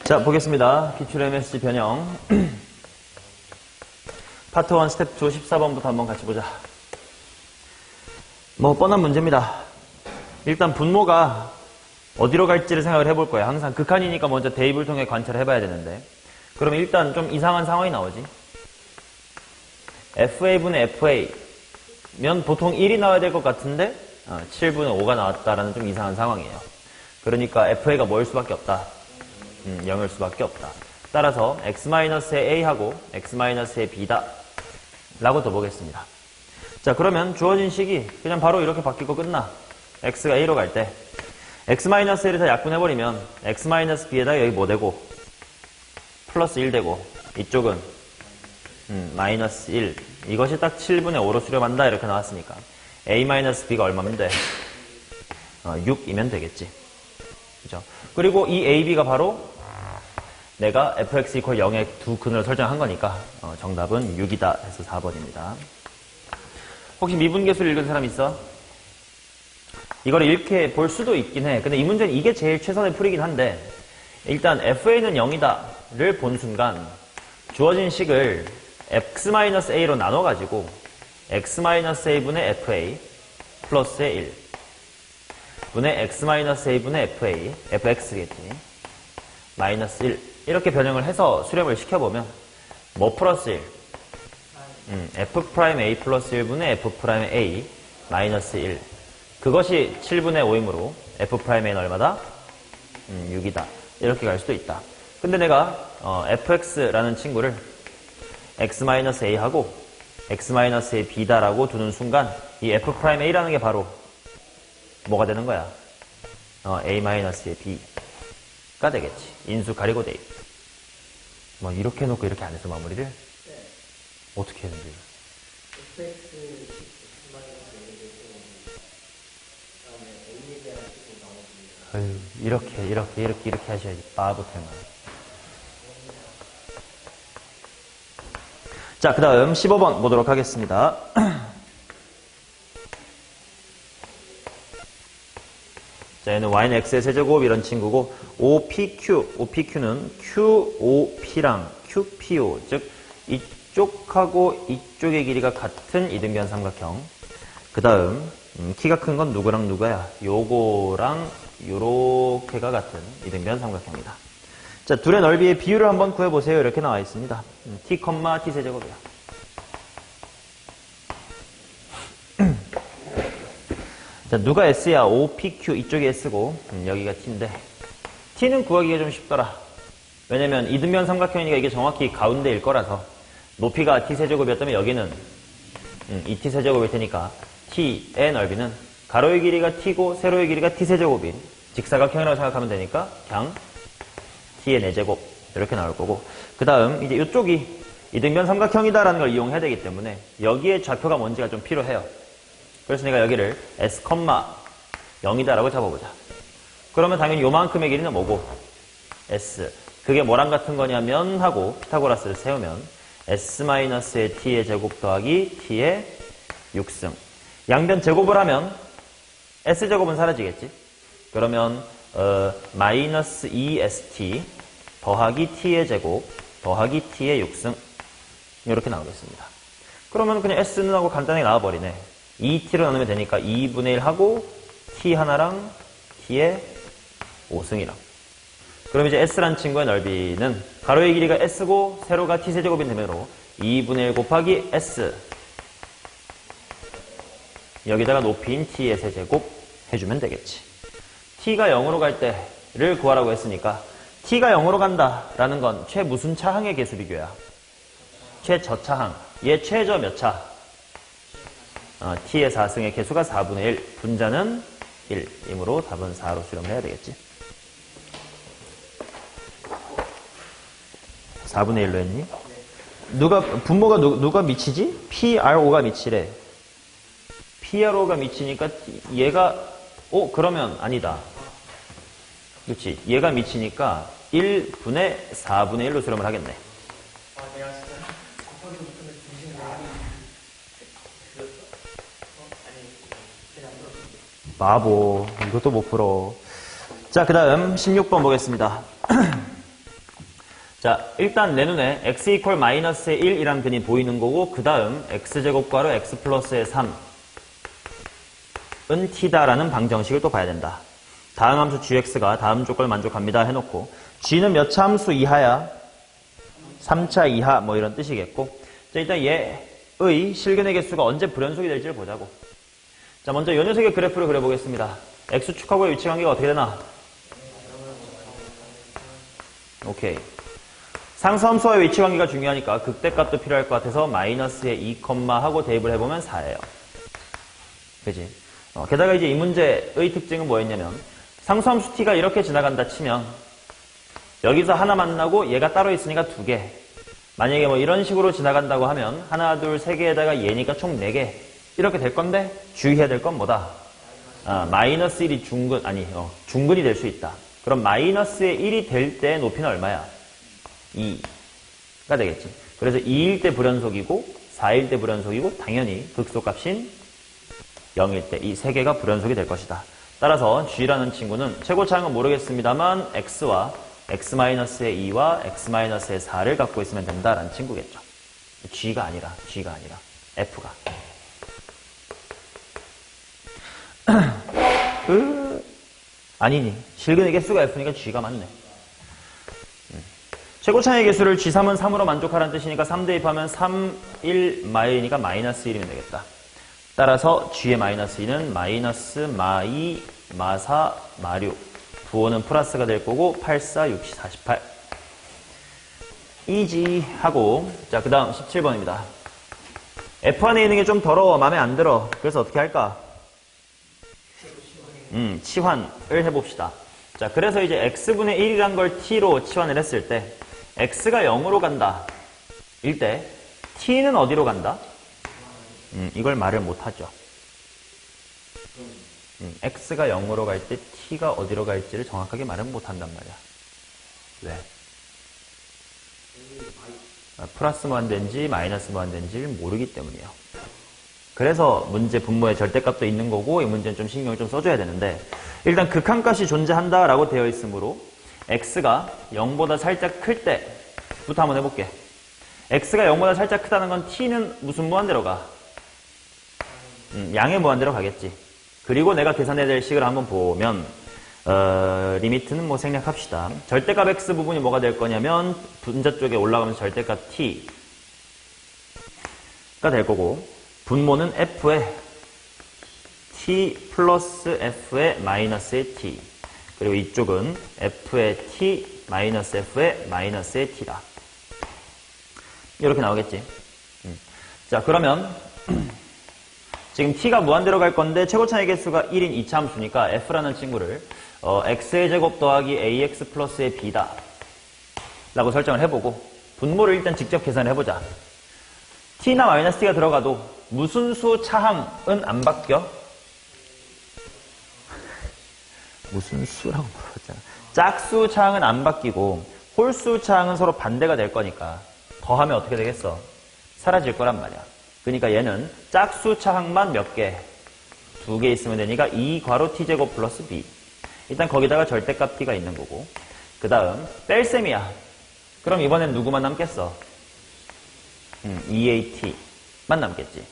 자, 보겠습니다. 기출 MSG 변형. 파트 1 스텝 2 14번부터 한번 같이 보자. 뭐 뻔한 문제입니다. 일단 분모가 어디로 갈지를 생각을 해볼 거예요. 항상 극한이니까 먼저 대입을 통해 관찰을 해봐야 되는데, 그러면 일단 좀 이상한 상황이 나오지. FA분의 FA면 보통 1이 나와야 될 것 같은데 7분의 5가 나왔다라는 좀 이상한 상황이에요. 그러니까 FA가 뭐일 수밖에 없다. 0일 수밖에 없다. 따라서 x-의 a하고 x-의 b다 라고 더 보겠습니다. 자, 그러면 주어진 식이 그냥 바로 이렇게 바뀌고 끝나. x가 a로 갈 때 x-1을 다 약분해버리면 x-b에다가 여기 뭐 되고 플러스 1 되고 이쪽은 마이너스 1. 이것이 딱 7분의 5로 수렴한다 이렇게 나왔으니까 a-b가 얼마면 돼? 6이면 되겠지. 그죠? 그리고 이 ab가 바로 내가 fx = 0의 두 근으로 설정한 거니까 정답은 6이다 해서 4번입니다. 혹시 미분계수를 읽은 사람 있어? 이걸 이렇게 볼 수도 있긴 해. 근데 이 문제는 이게 제일 최선의 풀이긴 한데, 일단 fa는 0이다를 본 순간 주어진 식을 x-a로 나눠가지고 x-a분의 fa 플러스의 1 분의 x-a분의 fa fx겠지. 마이너스 1 이렇게 변형을 해서 수렴을 시켜보면 뭐 플러스 1 f'A 플러스 1분의 f'A 마이너스 1 그것이 7분의 5이므로 f'A는 얼마다? 6이다. 이렇게 갈 수도 있다. 근데 내가 fx라는 친구를 x-a하고 x-a b다라고 두는 순간 이 f'A라는 게 바로 뭐가 되는 거야? a-의 b가 되겠지. 인수 가리고 대입. 뭐 이렇게 해놓고 이렇게 안 해서 마무리를? 네. 어떻게 했는지. 아유, 이렇게 하셔야지. 바보 태만. 자, 그 다음 15번 보도록 하겠습니다. 자, 얘는 y는 x의 세제곱 이런 친구고, OPQ는 QOP랑 QPO, 즉 이쪽하고 이쪽의 길이가 같은 이등변 삼각형. 그 다음 키가 큰 건 누구랑 누구야? 요거랑 요렇게가 같은 이등변 삼각형이다. 자, 둘의 넓이의 비율을 한번 구해보세요. 이렇게 나와 있습니다. t, t 세제곱이야. 자, 누가 S야? OPQ 이쪽이 S고 여기가 T인데 T는 구하기가 좀 쉽더라. 왜냐면 이등변 삼각형이니까 이게 정확히 가운데일 거라서 높이가 T세제곱이었다면 여기는 2T세제곱일 테니까 T의 넓이는 가로의 길이가 T고 세로의 길이가 T세제곱인 직사각형이라고 생각하면 되니까 그냥 T의 4제곱 이렇게 나올 거고, 그 다음 이제 이쪽이 이등변 삼각형이다라는 걸 이용해야 되기 때문에 여기에 좌표가 뭔지가 좀 필요해요. 그래서 내가 여기를 S, 0이다라고 잡아보자. 그러면 당연히 요만큼의 길이는 뭐고? S. 그게 뭐랑 같은 거냐면 하고 피타고라스를 세우면 S-의 T의 제곱 더하기 T의 6승. 양변 제곱을 하면 S제곱은 사라지겠지? 그러면 마이너스 2ST 더하기 T의 제곱 더하기 T의 6승. 이렇게 나오겠습니다. 그러면 그냥 S는 하고 간단하게 나와버리네. 2T로 나누면 되니까 2분의 1 하고 T 하나랑 T의 5승이랑. 그럼 이제 S란 친구의 넓이는 가로의 길이가 S고 세로가 T세제곱인 되므로 2분의 1 곱하기 S 여기다가 높이인 T의 세제곱 해주면 되겠지. T가 0으로 갈 때를 구하라고 했으니까 T가 0으로 간다라는 건 최 무슨 차항의 개수 비교야? 최저차항. 얘 최저 몇 차? T의 4승의 개수가 4분의 1, 분자는 1이므로 답은 4로 수렴을 해야 되겠지. 4분의 1로 했니? 분모가 누가 미치지? PRO가 미치래. PRO가 미치니까 얘가, 그러면 아니다. 그렇지. 얘가 미치니까 1분의 4분의 1로 수렴을 하겠네. 바보. 이것도 못 풀어. 자, 그 다음 16번 보겠습니다. 자, 일단 내 눈에 x 이퀄 마이너스의 1이라는 근이 보이는 거고, 그 다음 x제곱과로 x 플러스의 3은 t다라는 방정식을 또 봐야 된다. 다음 함수 gx가 다음 조건을 만족합니다 해놓고, g는 몇 차 함수 이하야? 3차 이하, 뭐 이런 뜻이겠고. 자, 일단 얘의 실근의 개수가 언제 불연속이 될지를 보자고. 자, 먼저 요 녀석의 그래프를 그려보겠습니다. x축하고의 위치 관계가 어떻게 되나? 오케이. 상수함수와의 위치 관계가 중요하니까 극대값도 필요할 것 같아서 마이너스의 2, 하고 대입을 해보면 4예요. 그지? 게다가 이제 이 문제의 특징은 뭐였냐면, 상수함수 t가 이렇게 지나간다 치면 여기서 하나 만나고 얘가 따로 있으니까 2개. 만약에 뭐 이런 식으로 지나간다고 하면 하나, 둘, 세 개에다가 얘니까 총 4개. 이렇게 될 건데 주의해야 될 건 뭐다? 마이너스 1이 중근이 될 수 있다. 그럼 마이너스의 1이 될 때 높이는 얼마야? 2가 되겠지. 그래서 2일 때 불연속이고 4일 때 불연속이고 당연히 극소값인 0일 때 이 세 개가 불연속이 될 것이다. 따라서 G라는 친구는 최고차항은 모르겠습니다만 X와 X-의 2와 X-의 4를 갖고 있으면 된다라는 친구겠죠. G가 아니라 F가. 아니니. 실근의 개수가 F니까 G가 맞네. 최고차의 개수를 G3은 3으로 만족하라는 뜻이니까 3 대입하면 3, 1, 마이니까 마이너스 1이면 되겠다. 따라서 G의 마이너스 2는 마이너스 마2, 마4, 마6. 부호는 플러스가 될 거고 8, 4, 6, 48. 이지 하고 자, 그 다음 17번입니다. F 안에 있는 게 좀 더러워. 마음에 안 들어. 그래서 어떻게 할까? 치환을 해봅시다. 자, 그래서 이제 x분의 1이란 걸 t로 치환을 했을 때 x가 0으로 간다. 일 때 t는 어디로 간다? 이걸 말을 못하죠. x가 0으로 갈 때 t가 어디로 갈지를 정확하게 말은 못한단 말이야. 왜? 플러스 무한대인지 마이너스 무한대인지를 모르기 때문이에요. 그래서 문제 분모에 절대값도 있는 거고 이 문제는 좀 신경을 좀 써줘야 되는데, 일단 극한값이 존재한다라고 되어 있으므로 x가 0보다 살짝 클 때부터 한번 해볼게. x가 0보다 살짝 크다는 건 t는 무슨 무한대로 가? 양의 무한대로 가겠지. 그리고 내가 계산해야 될 식을 한번 보면 리미트는 뭐 생략합시다. 절대값 x 부분이 뭐가 될 거냐면 분자 쪽에 올라가면서 절대값 t가 될 거고, 분모는 f의 t 플러스 f의 마이너스의 t, 그리고 이쪽은 f의 t 마이너스 f의 마이너스의 t다. 이렇게 나오겠지. 자, 그러면 지금 t가 무한대로 갈 건데 최고차의 개수가 1인 2차 함수니까 f라는 친구를 x의 제곱 더하기 ax 플러스의 b다 라고 설정을 해보고, 분모를 일단 직접 계산을 해보자. t나 마이너스 t가 들어가도 무슨 수 차항은 안 바뀌어? 무슨 수라고 물었잖아. 짝수 차항은 안 바뀌고 홀수 차항은 서로 반대가 될 거니까 더하면 어떻게 되겠어? 사라질 거란 말이야. 그러니까 얘는 짝수 차항만 몇 개? 2개 있으면 되니까 2 괄호 t제곱 플러스 b. 일단 거기다가 절대값 t가 있는 거고, 그 다음 뺄셈이야. 그럼 이번엔 누구만 남겠어? 2at만 남겠지.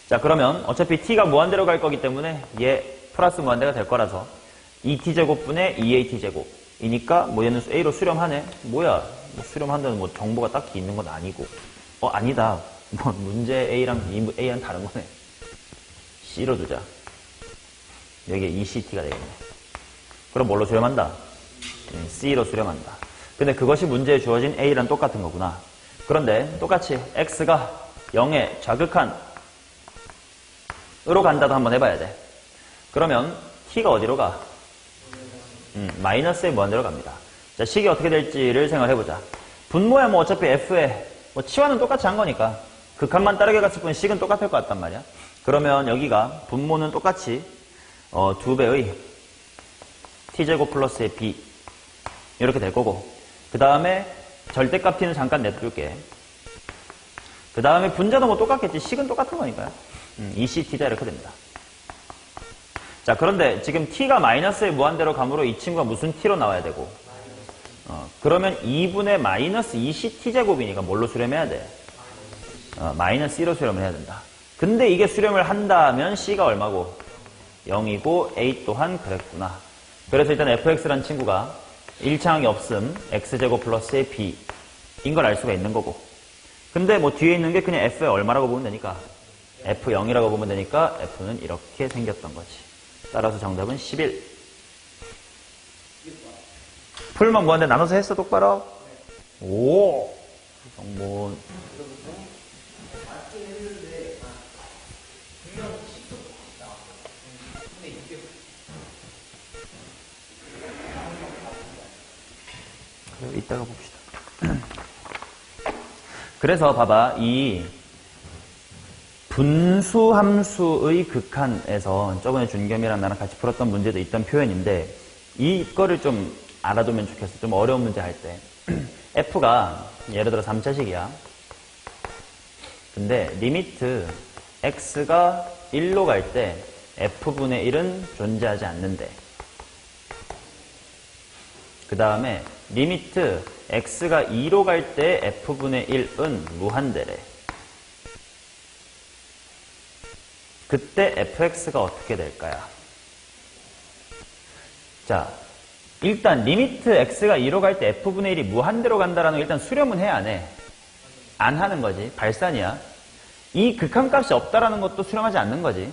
자, 그러면 어차피 t가 무한대로 갈 거기 때문에 얘 플러스 무한대가 될 거라서 2t제곱분의 2at제곱이니까 뭐 얘는 a로 수렴하네. 뭐야, 뭐 수렴한다는 뭐 정보가 딱히 있는 건 아니고, 아니다, 뭐 문제 a랑 a랑 다른 거네. c로 두자. 여기에 2ct가 되겠네. 그럼 뭘로 수렴한다? c로 수렴한다. 근데 그것이 문제에 주어진 a랑 똑같은 거구나. 그런데 똑같이 x가 0의 좌극한으로 간다도 한번 해봐야 돼. 그러면 t가 어디로 가? 마이너스의 무한대로 갑니다. 자, 식이 어떻게 될지를 생각해보자. 분모야 뭐 어차피 f에 뭐 치와는 똑같이 한 거니까 극한만 다르게 갔을 뿐 식은 똑같을 것 같단 말이야. 그러면 여기가 분모는 똑같이 2배의 t제곱 플러스의 b 이렇게 될 거고, 그 다음에 절대값 t는 잠깐 냅둘게. 그 다음에 분자도 뭐 똑같겠지. 식은 똑같은 거니까요. 2ct자 이렇게 됩니다. 자, 그런데 지금 t가 마이너스의 무한대로 감으로 이 친구가 무슨 t로 나와야 되고? 그러면 2분의 마이너스 2ct제곱이니까 뭘로 수렴해야 돼? 마이너스 1로 수렴을 해야 된다. 근데 이게 수렴을 한다면 c가 얼마고? 0이고 a 또한 그랬구나. 그래서 일단 fx라는 친구가 1차항이 없음 x제곱 플러스의 b인 걸 알 수가 있는 거고. 근데 뭐 뒤에 있는 게 그냥 f의 얼마라고 보면 되니까 f0이라고 보면 되니까 f는 이렇게 생겼던 거지. 따라서 정답은 11. 풀만 뭐한데 나눠서 했어 똑바로? 오 정보. 이따가 봅시다. 그래서 봐봐, 이 분수함수의 극한에서 저번에 준겸이랑 나랑 같이 풀었던 문제도 있던 표현인데 이거를 좀 알아두면 좋겠어. 좀 어려운 문제 할 때 f가 예를 들어 3차식이야. 근데 리미트 x가 1로 갈 때 f분의 1은 존재하지 않는데, 그 다음에 리미트 x가 2로 갈 때 f분의 1은 무한대래. 그때 fx가 어떻게 될까요? 자, 일단 리미트 x가 2로 갈 때 f분의 1이 무한대로 간다라는 걸 일단 수렴은 해, 안 해? 안 하는 거지. 발산이야. 이 극한값이 없다라는 것도 수렴하지 않는 거지.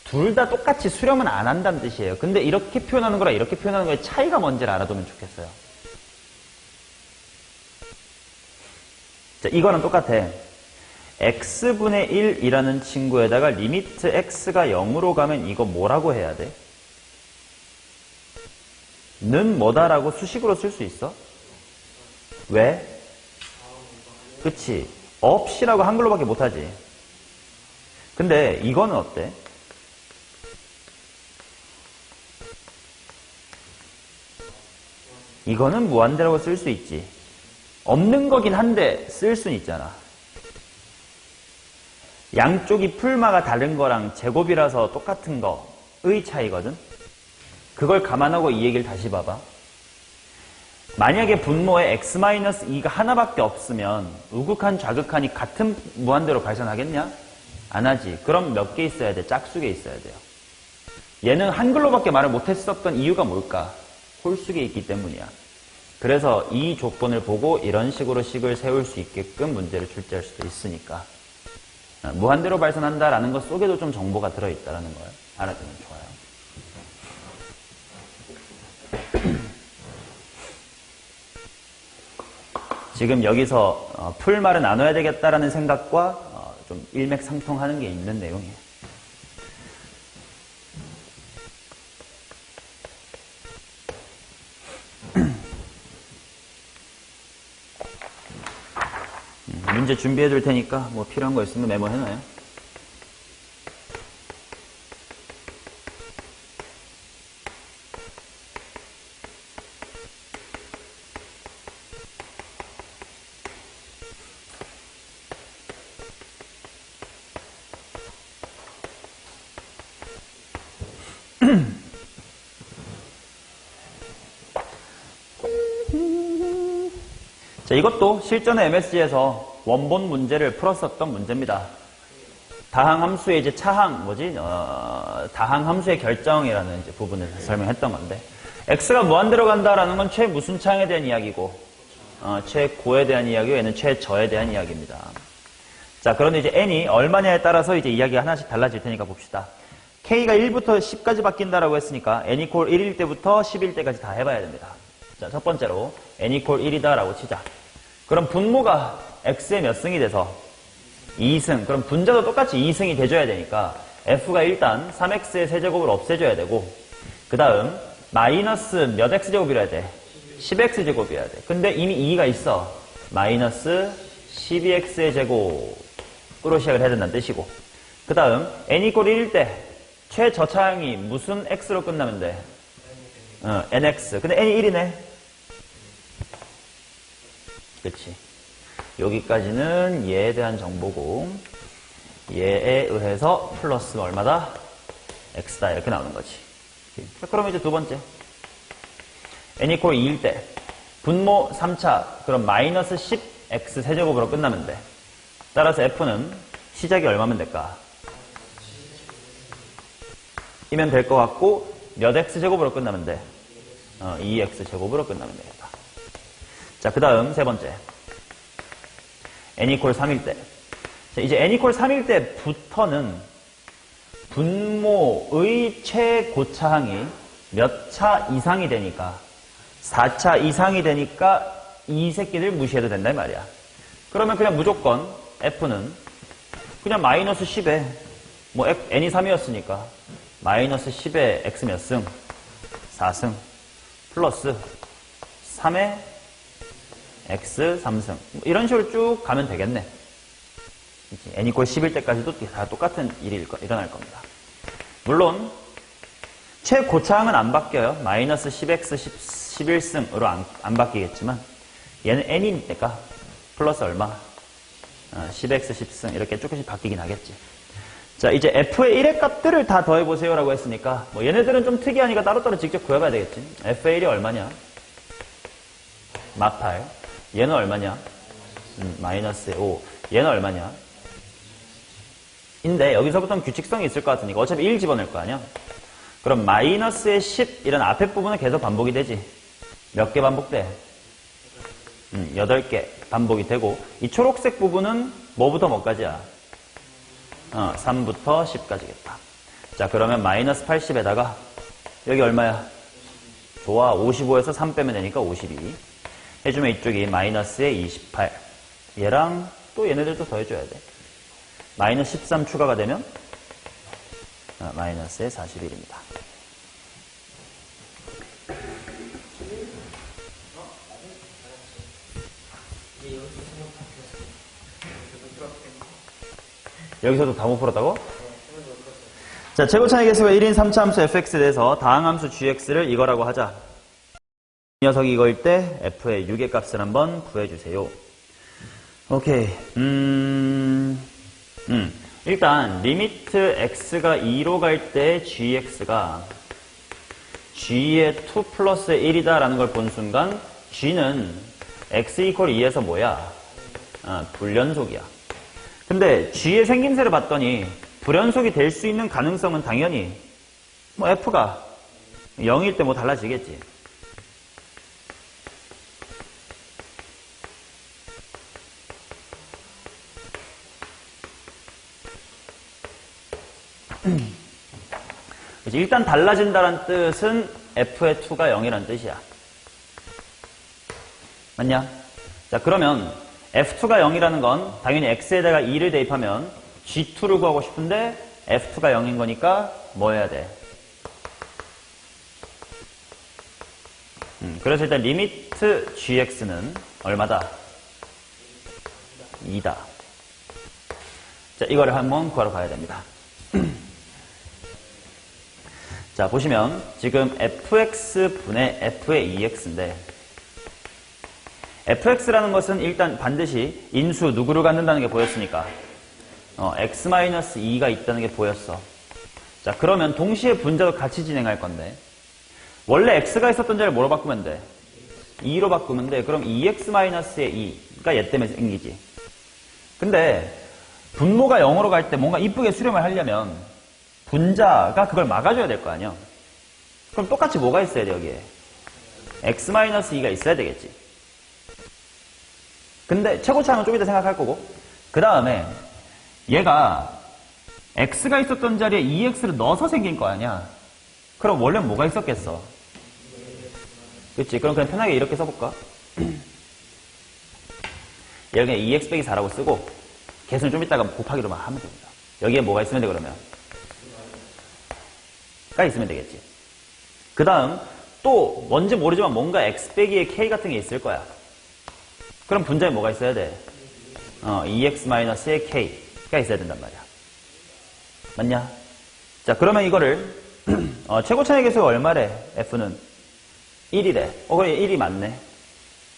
둘 다 똑같이 수렴은 안 한다는 뜻이에요. 근데 이렇게 표현하는 거랑 이렇게 표현하는 거의 차이가 뭔지를 알아두면 좋겠어요. 자, 이거랑 똑같아. x분의 1이라는 친구에다가 리미트 x가 0으로 가면 이거 뭐라고 해야 돼? 는 뭐다라고 수식으로 쓸 수 있어? 왜? 그치. 없이라고 한글로밖에 못하지. 근데 이거는 어때? 이거는 무한대라고 쓸 수 있지. 없는 거긴 한데 쓸 수는 있잖아. 양쪽이 풀마가 다른 거랑 제곱이라서 똑같은 거의 차이거든. 그걸 감안하고 이 얘기를 다시 봐봐. 만약에 분모에 x-2가 하나밖에 없으면 우극한 좌극한이 같은 무한대로 발산하겠냐? 안 하지. 그럼 몇 개 있어야 돼? 짝수개 있어야 돼요. 얘는 한글로밖에 말을 못했었던 이유가 뭘까? 홀수개 있기 때문이야. 그래서 이 조건을 보고 이런 식으로 식을 세울 수 있게끔 문제를 출제할 수도 있으니까 무한대로 발산한다라는 것 속에도 좀 정보가 들어있다는 걸 알아두면 좋아요. 지금 여기서 풀말을 나눠야 되겠다라는 생각과 좀 일맥상통하는 게 있는 내용이에요. 문제 준비해 둘 테니까 뭐 필요한 거 있으면 메모해놔요. 자, 이것도 실전의 MSG에서 원본 문제를 풀었었던 문제입니다. 다항함수의 이제 다항함수의 결정이라는 이제 부분을 설명했던 건데, x가 무한대로 간다라는 건 최무슨 차항에 대한 이야기고, 최고에 대한 이야기고, 얘는 최저에 대한 이야기입니다. 자, 그런데 이제 n이 얼마냐에 따라서 이제 이야기가 하나씩 달라질 테니까 봅시다. k가 1부터 10까지 바뀐다라고 했으니까 n equal 1일 때부터 10일 때까지 다 해봐야 됩니다. 자, 첫 번째로 n equal 1이다라고 치자. 그럼 분모가 x의 몇 승이 돼서 2승. 그럼 분자도 똑같이 2승이 돼줘야 되니까 f가 일단 3x의 세제곱을 없애줘야 되고, 그 다음 마이너스 몇 x제곱이라 돼? 10x제곱이어야 돼. 근데 이미 2가 있어. 마이너스 12x의 제곱으로 시작을 해야 된다는 뜻이고, 그 다음 n equal 1일 때 최저차항이 무슨 x로 끝나면 돼? nx. 근데 n이 1이네. 그치. 여기까지는 얘에 대한 정보고, 얘에 의해서 플러스 얼마다? x다. 이렇게 나오는 거지. 그럼 이제 두 번째. n equal 2일 때 분모 3차, 그럼 마이너스 10x 세제곱으로 끝나면 돼. 따라서 f는 시작이 얼마면 될까? 이면 될 것 같고, 몇 x 제곱으로 끝나면 돼? 2x 제곱으로 끝나면 되겠다. 자, 그 다음 세 번째. n equal 3일 때. 자, 이제 n equal 3일 때부터는 분모의 최고차항이 몇 차 이상이 되니까 4차 이상이 되니까 이 새끼들 무시해도 된다 이 말이야. 그러면 그냥 무조건 f는 그냥 마이너스 10에 뭐 n이 3이었으니까 마이너스 10에 x 몇 승? 4승 플러스 3에 x 3승 이런 식으로 쭉 가면 되겠네. n equal 10일 때까지도 다 똑같은 일이 일어날 겁니다. 물론 최고차항은 안 바뀌어요. 마이너스 10x 11승으로 안 바뀌겠지만 얘는 n이니까 플러스 얼마? 10x 10승 이렇게 조금씩 바뀌긴 하겠지. 자, 이제 f의 1의 값들을 다 더해보세요 라고 했으니까 뭐 얘네들은 좀 특이하니까 따로따로 직접 구해봐야 되겠지. f의 1이 얼마냐? 막 8. 얘는 얼마냐? 마이너스 5. 얘는 얼마냐? 인데 여기서부터는 규칙성이 있을 것 같으니까 어차피 1 집어넣을 거 아니야? 그럼 마이너스의 10 이런 앞에 부분은 계속 반복이 되지. 몇 개 반복돼? 8개 반복이 되고 이 초록색 부분은 뭐부터 뭐까지야? 3부터 10까지겠다. 자, 그러면 마이너스 80에다가 여기 얼마야? 좋아. 55에서 3 빼면 되니까 52 해주면 이쪽이 마이너스의 28 얘랑 또 얘네들도 더해줘야 돼. 마이너스 13 추가가 되면 마이너스의 41입니다. 여기서도 다 못 풀었다고? 자, 최고차의 개수가 1인 3차 함수 fx에 대해서 다항함수 gx를 이거라고 하자. 이 녀석이 이거일 때 f의 6의 값을 한번 구해주세요. 오케이. 일단 리미트 x가 2로 갈 때 gx가 g의 2 플러스 1이다 라는 걸 본 순간 g는 x 이퀄 2에서 뭐야? 불연속이야. 근데 g의 생김새를 봤더니 불연속이 될 수 있는 가능성은 당연히 뭐 f가 0일 때 뭐 달라지겠지. 일단 달라진다는 뜻은 f의 2가 0이라는 뜻이야. 맞냐? 자, 그러면 f2가 0이라는 건 당연히 x에다가 2를 대입하면 g2를 구하고 싶은데 f2가 0인 거니까 뭐 해야 돼? 그래서 일단 리미트 gx는 얼마다? 2다. 자, 이거를 한번 구하러 가야 됩니다. 자, 보시면 지금 fx분의 f의 2x인데 fx라는 것은 일단 반드시 인수 누구를 갖는다는 게 보였으니까 x-2가 있다는 게 보였어. 자, 그러면 동시에 분자도 같이 진행할 건데 원래 x가 있었던 자리를 뭐로 바꾸면 돼? 2로 바꾸면 돼. 그럼 2x-의 2가 얘 때문에 생기지. 근데 분모가 0으로 갈 때 뭔가 이쁘게 수렴을 하려면 분자가 그걸 막아줘야 될 거 아니야. 그럼 똑같이 뭐가 있어야 돼 여기에? x-2가 있어야 되겠지. 근데 최고차항은 좀 이따 생각할 거고 그 다음에 얘가 x가 있었던 자리에 2x를 넣어서 생긴 거 아니야. 그럼 원래 뭐가 있었겠어? 그치? 그럼 그냥 편하게 이렇게 써볼까? 얘를 그냥 2x 빼기 4라고 쓰고 개수는 좀 이따가 곱하기로만 하면 됩니다. 여기에 뭐가 있으면 돼 그러면? 가 있으면 되겠지. 그 다음 또 뭔지 모르지만 뭔가 x 빼기에 k 같은 게 있을 거야. 그럼 분자에 뭐가 있어야 돼? 2x-의 k가 있어야 된단 말이야. 맞냐? 자, 그러면 이거를 최고차의 개수가 얼마래? f는 1이래. 그래 1이 맞네.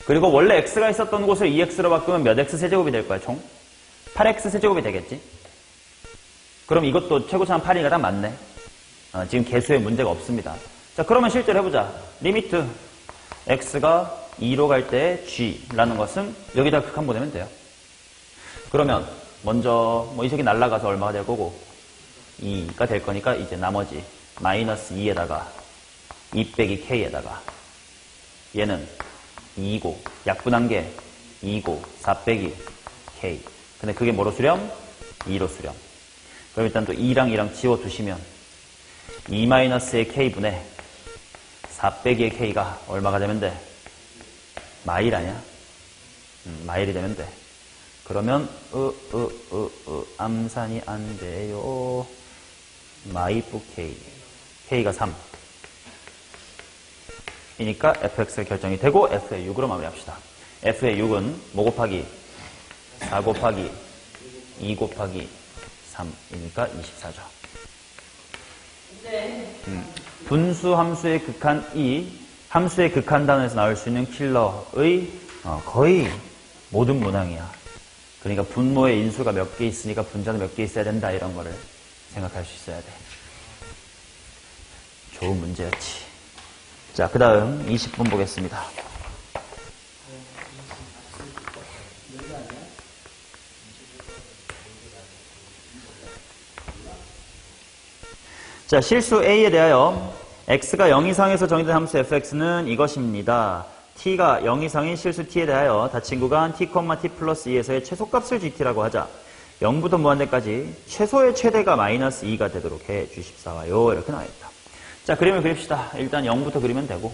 그리고 원래 x가 있었던 곳을 2x로 바꾸면 몇 x 세제곱이 될 거야 총? 8x 세제곱이 되겠지? 그럼 이것도 최고차는 8이니까 딱 맞네. 지금 개수에 문제가 없습니다. 자, 그러면 실제로 해보자. 리미트 x가 2로 갈 때 G라는 것은 여기다 극한 보내면 돼요. 그러면 먼저 이 색이 날아가서 얼마가 될 거고 2가 될 거니까 이제 나머지 마이너스 2에다가 2 빼기 K에다가 얘는 2고 약분한 게 2고 4 빼기 K. 근데 그게 뭐로 수렴? 2로 수렴. 그럼 일단 또 2랑 지워두시면 2-의 K분의 4 빼기의 K가 얼마가 되면 돼? 마일 아니야? 마일이 되면 돼. 그러면 암산이 안 돼요. 마이프 K. K가 3. 이니까 fx가 결정이 되고 f의 6으로 마무리합시다. f의 6은 뭐 곱하기 4 곱하기 2 곱하기 3이니까 24죠. 분수 함수의 극한 2, 함수의 극한 단원에서 나올 수 있는 킬러의 거의 모든 문항이야. 그러니까 분모의 인수가 몇 개 있으니까 분자도 몇 개 있어야 된다, 이런 거를 생각할 수 있어야 돼. 좋은 문제였지. 자, 그 다음 20분 보겠습니다. 자, 실수 A에 대하여 x가 0 이상에서 정의된 함수 fx는 이것입니다. t가 0 이상인 실수 t에 대하여 닫힌 구간 t, t 플러스 2에서의 최소값을 gt라고 하자. 0부터 무한대까지 최소의 최대가 마이너스 2가 되도록 해 주십사와요. 이렇게 나와있다. 자, 그림을 그립시다. 일단 0부터 그리면 되고.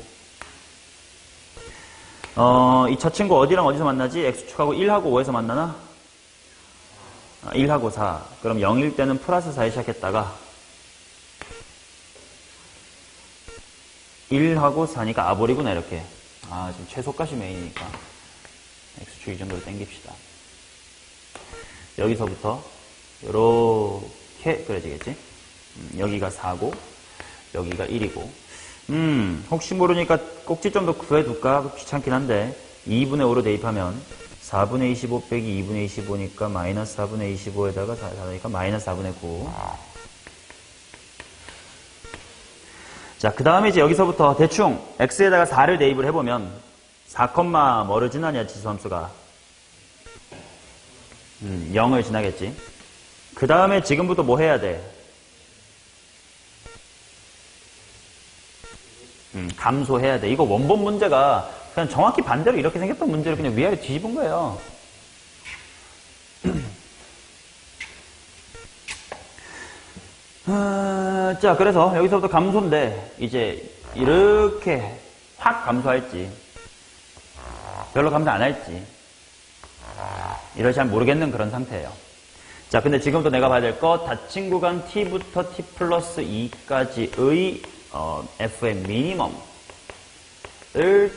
이 저 친구 어디랑 어디서 만나지? x축하고 1하고 5에서 만나나? 1하고 4. 그럼 0일 때는 플러스 4에 시작했다가 1하고 4니까 아볼이구나, 이렇게. 지금 최소값이 메인이니까 x축 이 정도로 땡깁시다. 여기서부터 이렇게 그려지겠지? 여기가 4고 여기가 1이고 혹시 모르니까 꼭지점도 구해둘까? 귀찮긴 한데 2분의 5로 대입하면 4분의 25 빼기 2분의 25니까 마이너스 4분의 25에다가 4니까 마이너스 4분의 9. 자, 그 다음에 이제 여기서부터 대충 x에다가 4를 대입을 해보면 4, 뭐를 지나냐, 지수함수가 0을 지나겠지. 그 다음에 지금부터 뭐 해야 돼? 감소해야 돼. 이거 원본 문제가 그냥 정확히 반대로 이렇게 생겼던 문제를 그냥 위아래 뒤집은 거예요. 자, 그래서 여기서부터 감소인데 이제 이렇게 확 감소할지 별로 감소 안 할지 이걸 잘 모르겠는 그런 상태예요. 자, 근데 지금부터 내가 봐야 될 거 닫힌 구간 t부터 t 플러스 2까지의 f의 미니멈을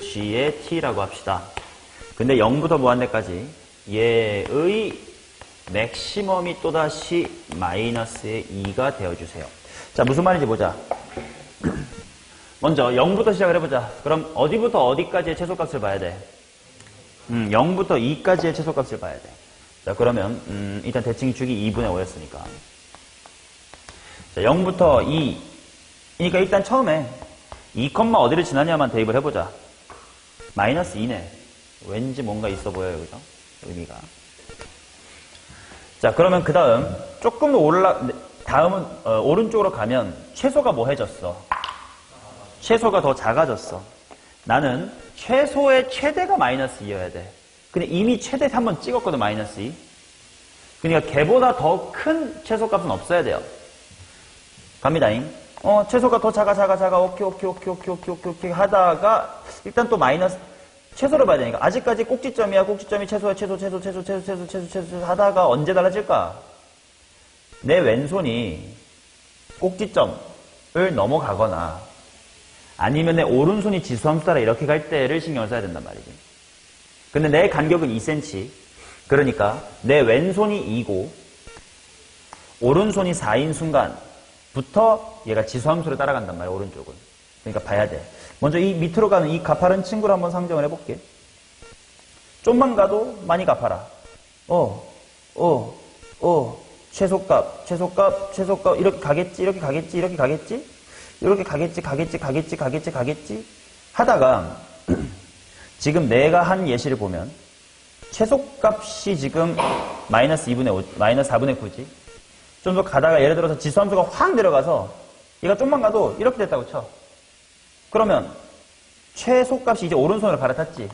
g의 t라고 합시다. 근데 0부터 무한대까지 얘의 맥시멈이 또다시 마이너스의 2가 되어주세요. 자, 무슨 말인지 보자. 먼저 0부터 시작을 해보자. 그럼 어디부터 어디까지의 최소값을 봐야 돼? 0부터 2까지의 최소값을 봐야 돼. 자, 그러면 일단 대칭축이 2분의 5였으니까 자, 0부터 2. 그러니까 일단 처음에 2, 어디를 지나냐만 대입을 해보자. 마이너스 2네. 왠지 뭔가 있어 보여요, 그죠? 의미가. 자, 그러면 그 다음 조금 더 다음은 오른쪽으로 가면 최소가 뭐 해졌어? 최소가 더 작아졌어. 나는 최소의 최대가 마이너스 2여야 돼. 근데 이미 최대 한번 찍었거든, 마이너스 2. 그러니까 걔보다 더 큰 최소값은 없어야 돼요. 갑니다잉. 최소가 더 작아. 오케이 하다가 일단 또 마이너스 최소를 봐야 되니까 아직까지 꼭지점이야. 꼭지점이 최소 하다가 언제 달라질까? 내 왼손이 꼭지점을 넘어가거나 아니면 내 오른손이 지수함수 따라 이렇게 갈 때를 신경을 써야 된단 말이지. 근데 내 간격은 2cm. 그러니까 내 왼손이 2고 오른손이 4인 순간부터 얘가 지수함수를 따라간단 말이야, 오른쪽은. 그러니까 봐야 돼. 먼저 이 밑으로 가는 이 가파른 친구를 한번 상정을 해볼게. 좀만 가도 많이 가파라. 최소값. 이렇게 가겠지. 하다가 지금 내가 한 예시를 보면 최소값이 지금 마이너스 2분의 5, 마이너스 4분의 9지. 좀 더 가다가 예를 들어서 지수함수가 확 내려가서 얘가 좀만 가도 이렇게 됐다고 쳐. 그러면 최소값이 이제 오른손으로 갈아탔지.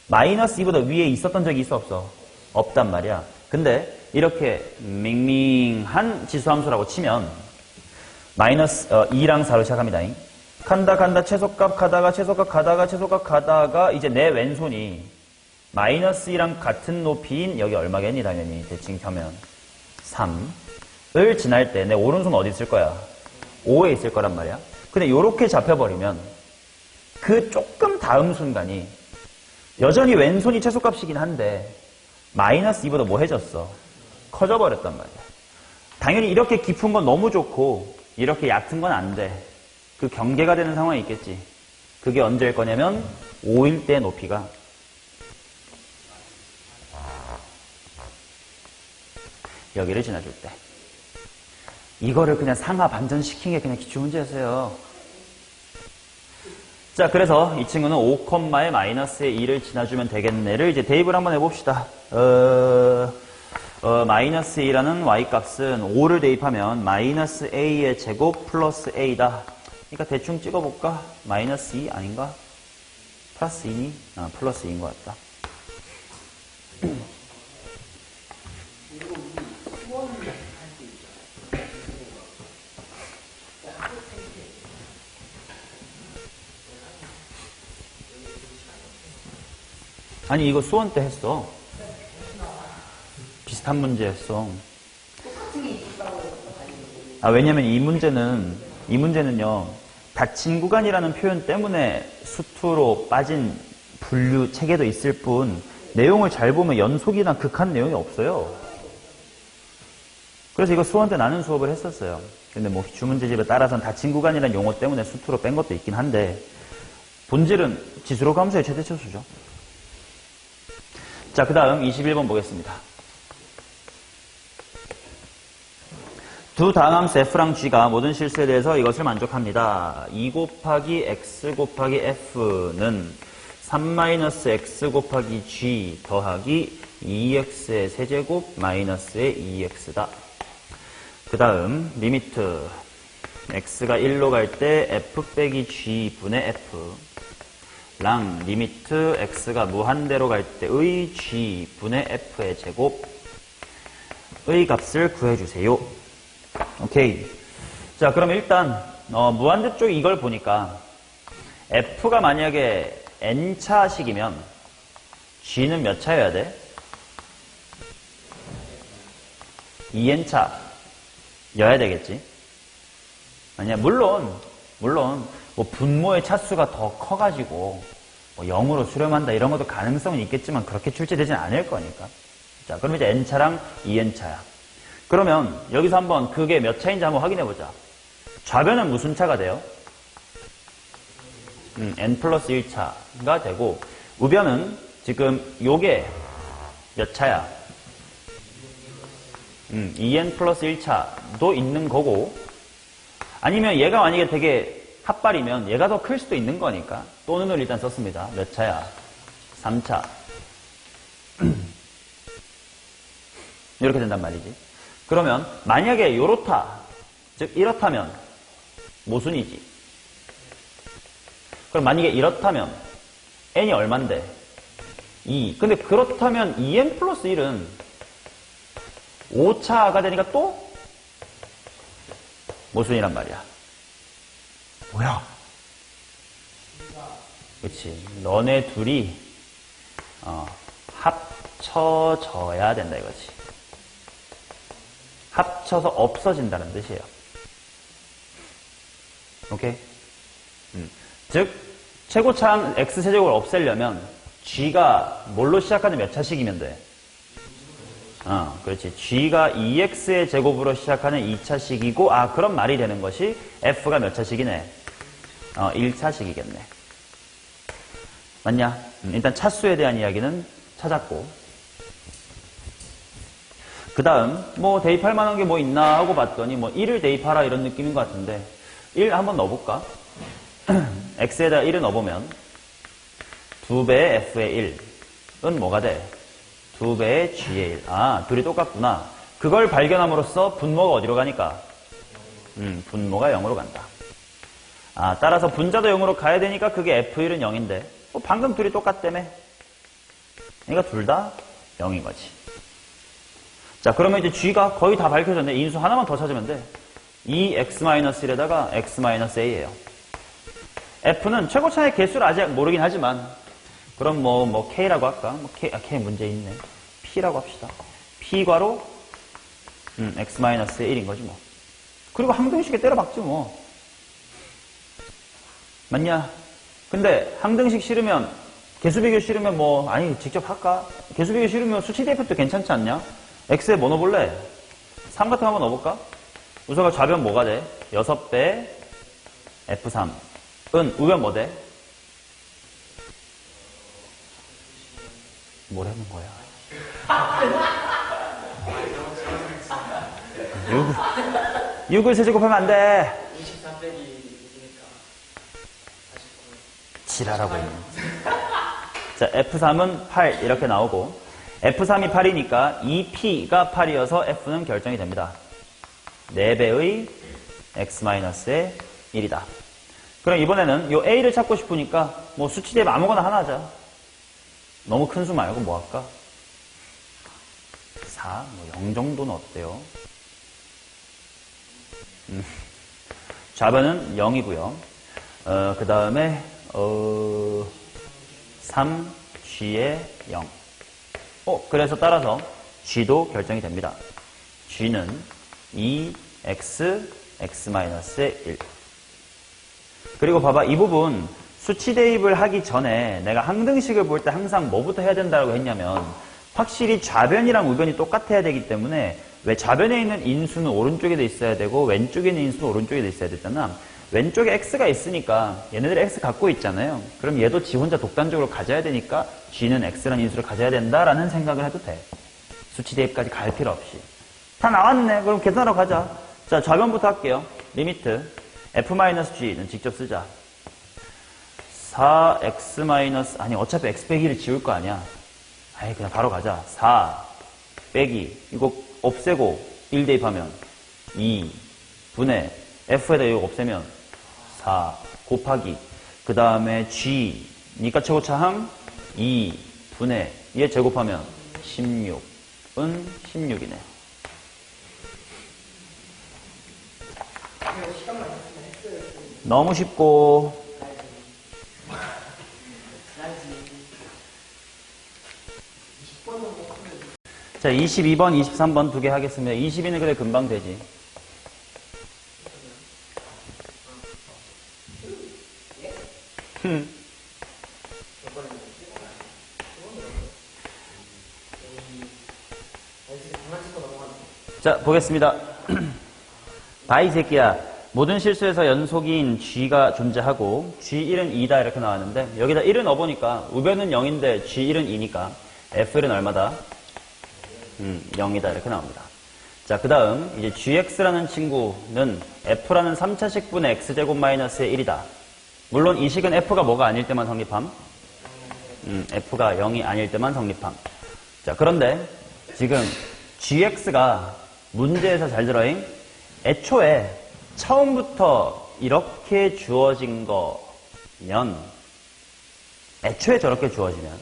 마이너스 2보다 위에 있었던 적이 있어 없어? 없단 말이야. 근데 이렇게 밍밍한 지수함수라고 치면 마이너스 2랑 4로 시작합니다. 간다 최소값 가다가 이제 내 왼손이 마이너스 2랑 같은 높이인 여기 얼마겠니 당연히 대칭 켜면 3을 지날 때 내 오른손 어디 있을 거야? 5에 있을 거란 말이야. 근데 이렇게 잡혀버리면 그 조금 다음 순간이 여전히 왼손이 최소값이긴 한데 마이너스 2보다 뭐 해졌어? 커져버렸단 말이야. 당연히 이렇게 깊은 건 너무 좋고 이렇게 얕은 건 안 돼. 그 경계가 되는 상황이 있겠지. 그게 언제일 거냐면 5일 때 높이가 여기를 지나줄 때. 이거를 그냥 상하 반전시킨 게 그냥 기출문제였어요. 자, 그래서 이 친구는 5컴마에 마이너스의 2를 지나주면 되겠네를 이제 대입을 한번 해봅시다. 마이너스 2라는 y값은 5를 대입하면 마이너스 a의 제곱 플러스 a다. 그러니까 대충 찍어볼까? 마이너스 2 아닌가? 플러스 2니? 플러스 2인 것 같다. 아니 이거 수원 때 했어. 비슷한 문제였어. 왜냐면 이 문제는요 닫힌 구간이라는 표현 때문에 수투로 빠진 분류 체계도 있을 뿐 내용을 잘 보면 연속이나 극한 내용이 없어요. 그래서 이거 수원 때 나는 수업을 했었어요. 근데 뭐 주문제집에 따라서는 닫힌 구간이라는 용어 때문에 수투로 뺀 것도 있긴 한데 본질은 지수로 감소의 최대차수죠. 자, 그 다음 21번 보겠습니다. 두 다항함수 f랑 g가 모든 실수에 대해서 이것을 만족합니다. 2 곱하기 x 곱하기 f는 3-x 곱하기 g 더하기 2x의 세제곱 마이너스의 2x다. 그 다음 리미트 x가 1로 갈 때 f 빼기 g 분의 f 랑 리미트 x가 무한대로 갈 때의 g 분의 f의 제곱의 값을 구해주세요. 오케이. 자, 그럼 일단 무한대 쪽 이걸 보니까 f가 만약에 n차식이면 g는 몇 차여야 돼? 2n차여야 되겠지. 아니야, 물론 뭐 분모의 차수가 더 커가지고 뭐 0으로 수렴한다 이런 것도 가능성은 있겠지만 그렇게 출제되진 않을 거니까. 자, 그럼 이제 n차랑 2n차야. 그러면 여기서 한번 그게 몇 차인지 한번 확인해 보자. 좌변은 무슨 차가 돼요? n 플러스 1차가 되고 우변은 지금 요게 몇 차야? 2n 플러스 1차도 있는 거고 아니면 얘가 만약에 되게 합발이면 얘가 더 클 수도 있는 거니까 또는을 일단 썼습니다. 몇 차야? 3차. 이렇게 된단 말이지. 그러면 만약에 요렇다, 즉 이렇다면 모순이지. 그럼 만약에 이렇다면 n이 얼만데? 2. 근데 그렇다면 2n 플러스 1은 5차가 되니까 또 모순이란 말이야. 뭐야? 그치. 너네 둘이 합쳐져야 된다 이거지. 합쳐서 없어진다는 뜻이에요. 오케이? 즉 최고차항 x세제곱을 없애려면 g가 뭘로 시작하는 몇 차식이면 돼? 그렇지. g가 2x의 제곱으로 시작하는 2차식이고 그럼 말이 되는 것이 f가 몇 차식이네? 1차식이겠네. 맞냐? 일단 차수에 대한 이야기는 찾았고 그 다음 뭐 대입할 만한 게 뭐 있나 하고 봤더니 뭐 1을 대입하라 이런 느낌인 것 같은데 1 한번 넣어볼까? x에다 1을 넣어보면 2배의 f의 1은 뭐가 돼? 2배의 g의 1. 아, 둘이 똑같구나. 그걸 발견함으로써 분모가 어디로 가니까? 분모가 0으로 간다. 아, 따라서 분자도 0으로 가야 되니까 그게 f1은 0인데 방금 둘이 똑같다며. 그러니까 둘 다 0인 거지. 자, 그러면 이제 g가 거의 다 밝혀졌네. 인수 하나만 더 찾으면 돼. 2x-1에다가 x-a예요. f는 최고차의 개수를 아직 모르긴 하지만 그럼 뭐 k라고 할까? k 문제 있네. p라고 합시다. p괄호 x-1인 거지 뭐. 그리고 항등식에 때려박지 뭐. 맞냐? 근데 항등식 싫으면 개수비교 싫으면 뭐 아니 직접 할까? 개수비교 싫으면 수치 대입도 괜찮지 않냐? x에 뭐 넣어볼래? 3 같은 거 한번 넣어볼까? 우선 좌변 뭐가 돼? 6배 f3은 우변 뭐 돼? 뭐라는 거야? 6을 세제곱하면 안 돼. 23 빼기 6이니까 지랄하고 있네. 자, F3은 8 이렇게 나오고 F3이 8이니까 2P가 8이어서 F는 결정이 됩니다. 4배의 X-의 1이다. 그럼 이번에는 요 A를 찾고 싶으니까 뭐 수치 대입 아무거나 하나 하자. 너무 큰 수 말고 뭐 할까? 4, 뭐 0 정도는 어때요? 좌변은 0이고요. 그 다음에 3, G의 0. 그래서 따라서 G도 결정이 됩니다. G는 2X, X-의 1. 그리고 봐봐, 이 부분 수치 대입을 하기 전에 내가 항등식을 볼 때 항상 뭐부터 해야 된다고 했냐면 확실히 좌변이랑 우변이 똑같아야 되기 때문에 왜 좌변에 있는 인수는 오른쪽에 돼 있어야 되고 왼쪽에 있는 인수는 오른쪽에 돼 있어야 되잖아. 왼쪽에 x가 있으니까 얘네들이 x 갖고 있잖아요. 그럼 얘도 지 혼자 독단적으로 가져야 되니까 g는 x라는 인수를 가져야 된다라는 생각을 해도 돼. 수치 대입까지 갈 필요 없이. 다 나왔네. 그럼 계산하러 가자. 자, 좌변부터 할게요. 리미트 f-g는 직접 쓰자. 4x- 아니 어차피 x 빼기를 지울 거 아니야. 아이 그냥 바로 가자. 4 빼기 이거 없애고 1 대입하면 2 분의 f에다 이거 없애면 4 곱하기 그 다음에 g 니까 최고차항 2 분의 얘 제곱하면 16은 16이네. 너무 쉽고 자, 22번, 23번 두 개 하겠습니다. 22는 그래 금방 되지. 자, 보겠습니다. 봐, 이 새끼야. 모든 실수에서 연속인 G가 존재하고 G1은 2다 이렇게 나왔는데 여기다 1을 넣어보니까 우변은 0인데 G1은 2니까 F1은 얼마다? 0이다 이렇게 나옵니다. 자, 그 다음 이제 gx라는 친구는 f라는 3차식분의 x제곱 마이너스의 1이다. 물론 이 식은 f가 뭐가 아닐 때만 성립함. f가 0이 아닐 때만 성립함. 자, 그런데 지금 gx가 문제에서 잘 들어잉. 애초에 처음부터 이렇게 주어진 거면 애초에 저렇게 주어지면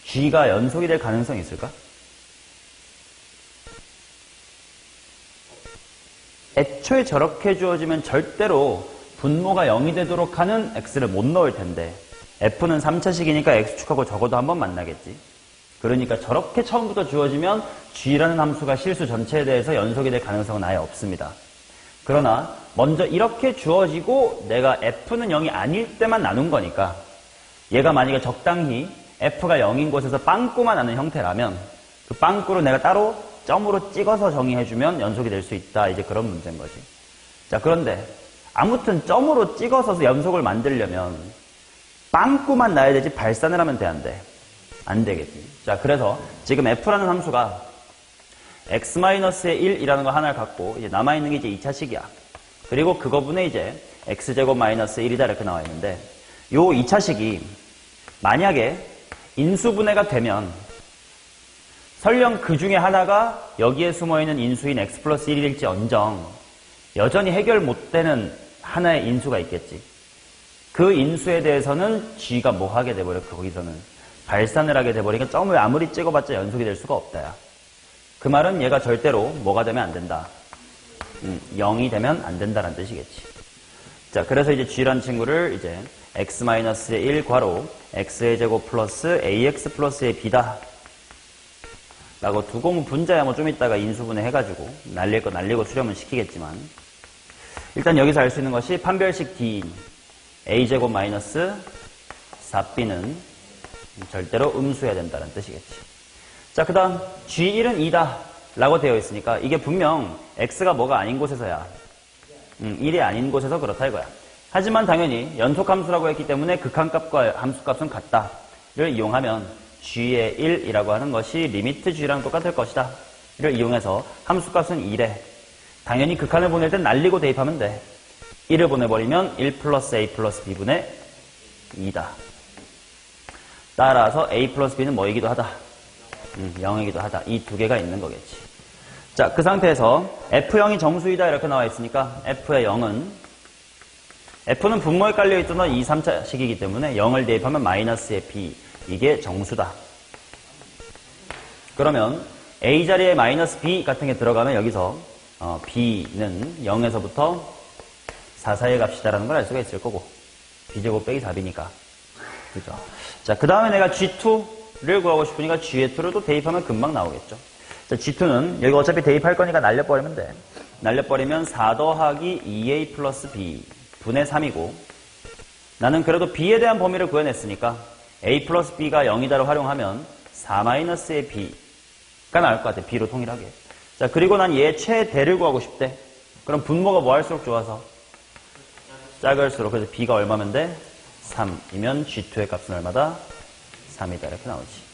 g가 연속이 될 가능성이 있을까? 애초에 저렇게 주어지면 절대로 분모가 0이 되도록 하는 x를 못 넣을 텐데 f는 3차식이니까 x축하고 적어도 한 번 만나겠지. 그러니까 저렇게 처음부터 주어지면 g라는 함수가 실수 전체에 대해서 연속이 될 가능성은 아예 없습니다. 그러나 먼저 이렇게 주어지고 내가 f는 0이 아닐 때만 나눈 거니까 얘가 만약에 적당히 f가 0인 곳에서 빵꾸만 나는 형태라면 그 빵꾸를 내가 따로 점으로 찍어서 정의해주면 연속이 될 수 있다. 이제 그런 문제인 거지. 자, 그런데 아무튼 점으로 찍어서 연속을 만들려면 빵꾸만 나야 되지 발산을 하면 돼, 안 돼? 안 되겠지. 자, 그래서 지금 f라는 함수가 x-의 1이라는 거 하나를 갖고 이제 남아있는 게 이제 2차식이야. 그리고 그거분에 이제 x제곱 마이너스 1이다 이렇게 나와 있는데 요 2차식이 만약에 인수분해가 되면 설령 그 중에 하나가 여기에 숨어있는 인수인 x 플러스 1일지 언정 여전히 해결 못 되는 하나의 인수가 있겠지. 그 인수에 대해서는 g가 뭐 하게 돼버려. 거기서는 발산을 하게 돼버리니까 점을 아무리 찍어봤자 연속이 될 수가 없다야. 그 말은 얘가 절대로 뭐가 되면 안 된다. 0이 되면 안 된다라는 뜻이겠지. 자, 그래서 이제 g라는 친구를 이제 x-의 1 괄호 x의 제곱 플러스 ax 플러스의 b다 라고 두고 뭐 분자야 뭐 좀 이따가 인수분해 해가지고 날릴 거 날리고 수렴은 시키겠지만 일단 여기서 알 수 있는 것이 판별식 D인 a제곱 마이너스 4b는 절대로 음수해야 된다는 뜻이겠지. 자, 그 다음 G1은 2다 라고 되어 있으니까 이게 분명 X가 뭐가 아닌 곳에서야 1이 아닌 곳에서 그렇다 이거야. 하지만 당연히 연속함수라고 했기 때문에 극한값과 함수값은 같다를 이용하면 G의 1이라고 하는 것이 리미트 G랑 똑같을 것이다 를 이용해서 함수값은 1에 당연히 극한을 보낼 땐 날리고 대입하면 돼. 1을 보내버리면 1 플러스 A 플러스 B분의 2다. 따라서 A 플러스 B는 뭐이기도 하다. 0이기도 하다. 이 두 개가 있는 거겠지. 자, 그 상태에서 F0이 정수이다 이렇게 나와 있으니까 F의 0은 F는 분모에 깔려있던 2, 3차식이기 때문에 0을 대입하면 마이너스의 B 이게 정수다. 그러면 A 자리에 마이너스 B 같은 게 들어가면 여기서 B는 0에서부터 4 사이의 값이다라는 걸 알 수가 있을 거고 B제곱 빼기 4B니까 그죠? 자, 그 다음에 내가 G2를 구하고 싶으니까 G의 2를 또 대입하면 금방 나오겠죠. 자, G2는 여기 어차피 대입할 거니까 날려버리면 돼. 날려버리면 4 더하기 2A 플러스 B 분의 3이고 나는 그래도 B에 대한 범위를 구해냈으니까 A 플러스 B가 0이다를 활용하면 4 마이너스의 B가 나올 것 같아. B로 통일하게. 자, 그리고 난 얘의 최대를 구하고 싶대. 그럼 분모가 뭐 할수록 좋아서? 작을수록. 그래서 B가 얼마면 돼? 3이면 G2의 값은 얼마다? 3이다. 이렇게 나오지.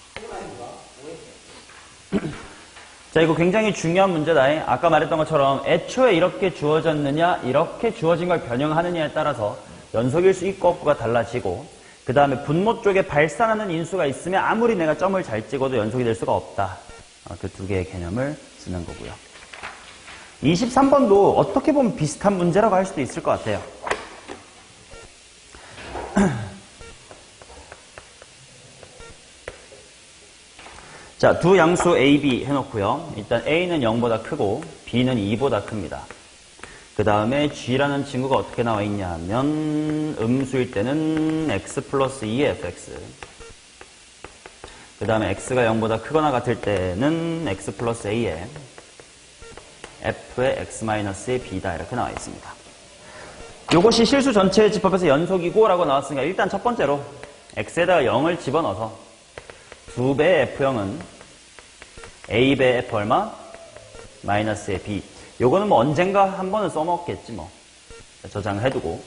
자, 이거 굉장히 중요한 문제다. 아까 말했던 것처럼 애초에 이렇게 주어졌느냐, 이렇게 주어진 걸 변형하느냐에 따라서 연속일 수 있고 없고가 달라지고 그 다음에 분모 쪽에 발산하는 인수가 있으면 아무리 내가 점을 잘 찍어도 연속이 될 수가 없다. 그 두 개의 개념을 쓰는 거고요. 23번도 어떻게 보면 비슷한 문제라고 할 수도 있을 것 같아요. 자, 두 양수 A, B 해놓고요. 일단 A는 0보다 크고 B는 2보다 큽니다. 그 다음에 G라는 친구가 어떻게 나와 있냐 하면 음수일 때는 X 플러스 2의 fx 그 다음에 X가 0보다 크거나 같을 때는 X 플러스 A의 F의 X 마이너스의 B다 이렇게 나와 있습니다. 이것이 실수 전체의 집합에서 연속이고 라고 나왔으니까 일단 첫 번째로 X에다가 0을 집어넣어서 2배의 F0은 A배 F 얼마? 마이너스의 B. 요거는 뭐 언젠가 한 번은 써먹겠지 뭐. 저장해두고.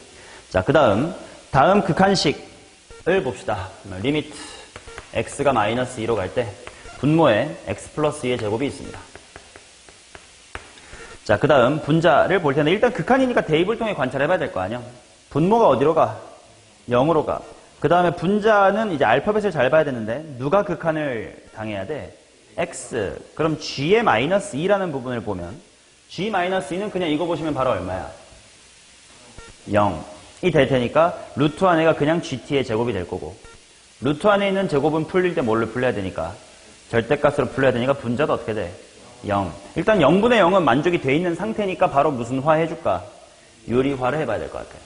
자, 그 다음 극한식을 봅시다. 리미트 x가 마이너스 2로 갈 때 분모에 x 플러스 2의 제곱이 있습니다. 자, 그 다음 분자를 볼 텐데 일단 극한이니까 대입을 통해 관찰해봐야 될 거 아니야. 분모가 어디로 가? 0으로 가. 그 다음에 분자는 이제 알파벳을 잘 봐야 되는데 누가 극한을 당해야 돼? x. 그럼 g의 마이너스 2라는 부분을 보면 g 마이너스 2는 그냥 이거 보시면 바로 얼마야? 0이 될 테니까 루트 안에가 그냥 gt의 제곱이 될 거고 루트 안에 있는 제곱은 풀릴 때 뭘로 풀려야 되니까 절대값으로 풀려야 되니까 분자도 어떻게 돼? 0. 일단 0분의 0은 만족이 돼 있는 상태니까 바로 무슨 화 해줄까? 유리화를 해봐야 될 것 같아요.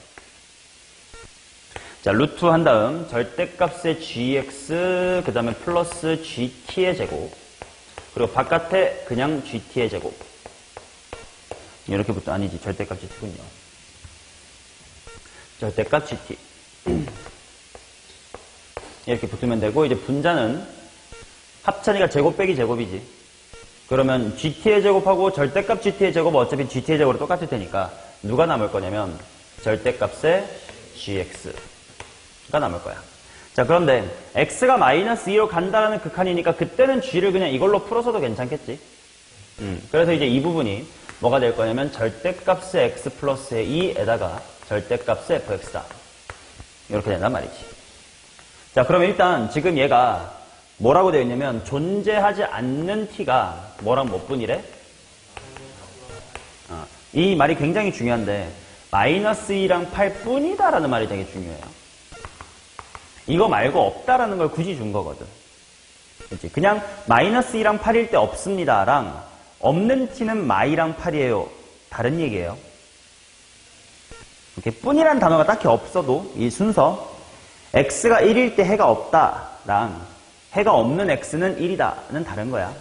자, 루트 한 다음 절대값의 gx 그 다음에 플러스 gt의 제곱 그리고 바깥에 그냥 gt의 제곱 이렇게 붙어 아니지 절대값 gt군요. 절대값 gt 이렇게 붙으면 되고 이제 분자는 합차니까 제곱 빼기 제곱이지. 그러면 gt의 제곱하고 절대값 gt의 제곱은 어차피 gt의 제곱으로 똑같을 테니까 누가 남을 거냐면 절대값의 gx가 남을 거야. 자, 그런데 x가 마이너스 2로 간다라는 극한이니까 그때는 g를 그냥 이걸로 풀어서도 괜찮겠지. 그래서 이제 이 부분이 뭐가 될 거냐면 절대값의 x 플러스의 2에다가 절대값의 fx다. 이렇게 된단 말이지. 자, 자, 그러면 일단 지금 얘가 뭐라고 되어 있냐면 존재하지 않는 t가 뭐랑 몇 분이래? 이 말이 굉장히 중요한데 마이너스 2랑 8뿐이다 라는 말이 되게 중요해요. 이거 말고 없다라는 걸 굳이 준 거거든. 그치? 그냥 마이너스 2랑 8일 때 없습니다랑 없는 t는 마이랑 8이에요. 다른 얘기예요. 이렇게 뿐이란 단어가 딱히 없어도 이 순서 x가 1일 때 해가 없다랑 해가 없는 x는 1이다는 다른 거야.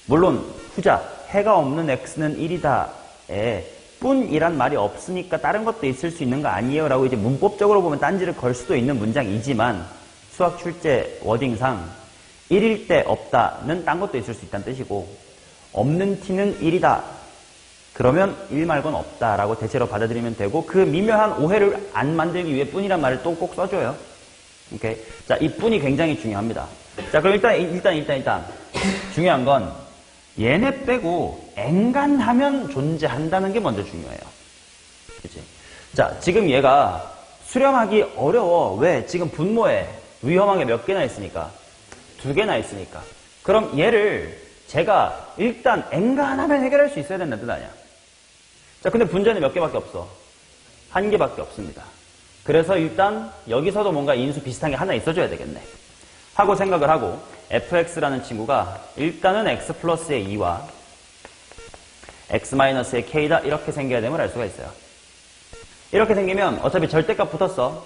물론 후자 해가 없는 x는 1이다에 뿐이란 말이 없으니까 다른 것도 있을 수 있는 거 아니에요 라고 이제 문법적으로 보면 딴지를 걸 수도 있는 문장이지만 수학 출제 워딩상 1일 때 없다는 딴 것도 있을 수 있다는 뜻이고 없는 t는 1이다 그러면 1 말고는 없다라고 대체로 받아들이면 되고 그 미묘한 오해를 안 만들기 위해 뿐이란 말을 또 꼭 써줘요. 오케이. 자, 이 뿐이 굉장히 중요합니다. 자, 그럼 일단 중요한 건 얘네 빼고 엔간하면 존재한다는 게 먼저 중요해요. 그치? 자, 지금 얘가 수렴하기 어려워. 왜? 지금 분모에 위험한 게 몇 개나 있으니까? 2개나 있으니까. 그럼 얘를 제가 일단 엔간하면 해결할 수 있어야 된다는 뜻 아니야? 자, 근데 분자는 몇 개밖에 없어? 1개밖에 없습니다. 그래서 일단 여기서도 뭔가 인수 비슷한 게 하나 있어줘야 되겠네. 하고 생각을 하고 fx라는 친구가 일단은 x 플러스의 2와 x 마이너스의 k다 이렇게 생겨야 됨을 알 수가 있어요. 이렇게 생기면 어차피 절대값 붙었어.